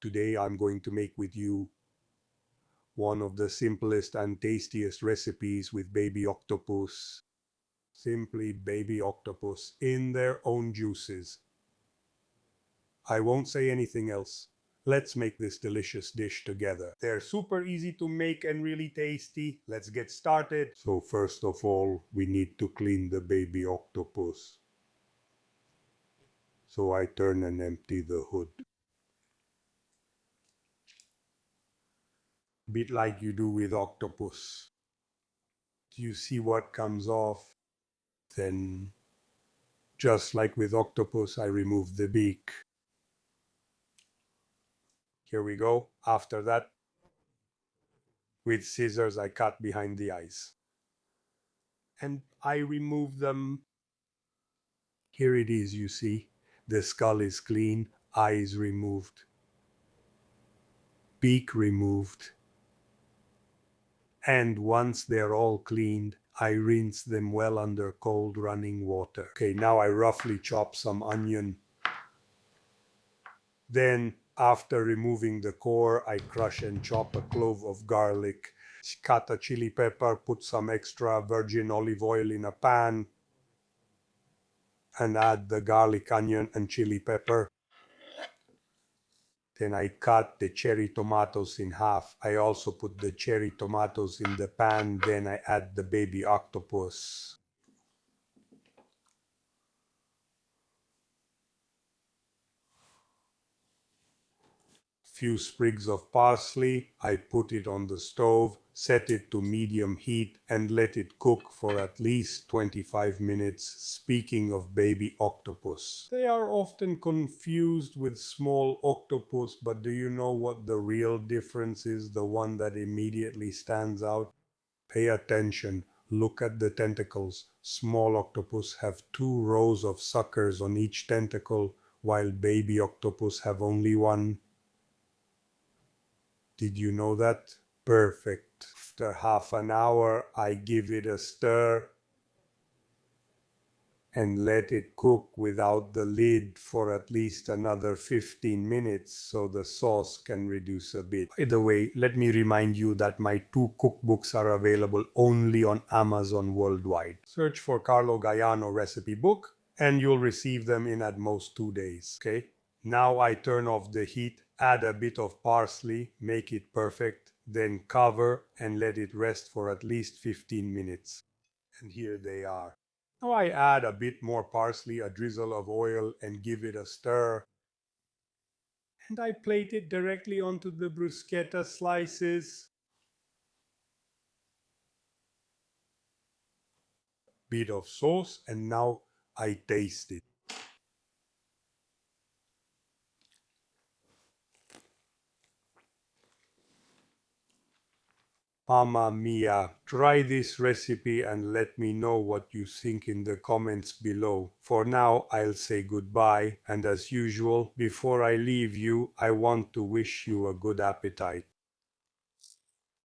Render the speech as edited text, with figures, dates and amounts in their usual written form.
Today I'm going to make with you one of the simplest and tastiest recipes with baby octopus. Simply baby octopus in their own juices. I won't say anything else. Let's make this delicious dish together. They're super easy to make and really tasty. Let's get started. So first of all, we need to clean the baby octopus. So I turn and empty the hood. Bit like you do with octopus. Do you see what comes off? Then, just like with octopus, I remove the beak. Here we go. After that, with scissors, I cut behind the eyes. And I remove them. Here it is, you see. The skull is clean, eyes removed, beak removed. And once they're all cleaned, I rinse them well under cold running water. Okay, now I roughly chop some onion. Then, after removing the core, I crush and chop a clove of garlic. Cut a chili pepper, put some extra virgin olive oil in a pan, and add the garlic, onion, and chili pepper. Then I cut the cherry tomatoes in half. I also put the cherry tomatoes in the pan. Then I add the baby octopus. Few sprigs of parsley. I put it on the stove, set it to medium heat, and let it cook for at least 25 minutes. Speaking of baby octopus, they are often confused with small octopus, but do you know what the real difference is? The one that immediately stands out? Pay attention. Look at the tentacles. Small octopus have 2 rows of suckers on each tentacle, while baby octopus have only one. Did you know that? Perfect. After half an hour, I give it a stir and let it cook without the lid for at least another 15 minutes so the sauce can reduce a bit. By the way, let me remind you that my 2 cookbooks are available only on Amazon worldwide. Search for Carlo Gaiano recipe book and you'll receive them in at most 2 days. Okay? Now I turn off the heat, add a bit of parsley, make it perfect, then cover and let it rest for at least 15 minutes. And here they are. Now I add a bit more parsley, a drizzle of oil, and give it a stir. And I plate it directly onto the bruschetta slices. Bit of sauce, and now I taste it. Mamma mia! Try this recipe and let me know what you think in the comments below. For now, I'll say goodbye, and as usual, before I leave you, I want to wish you a good appetite.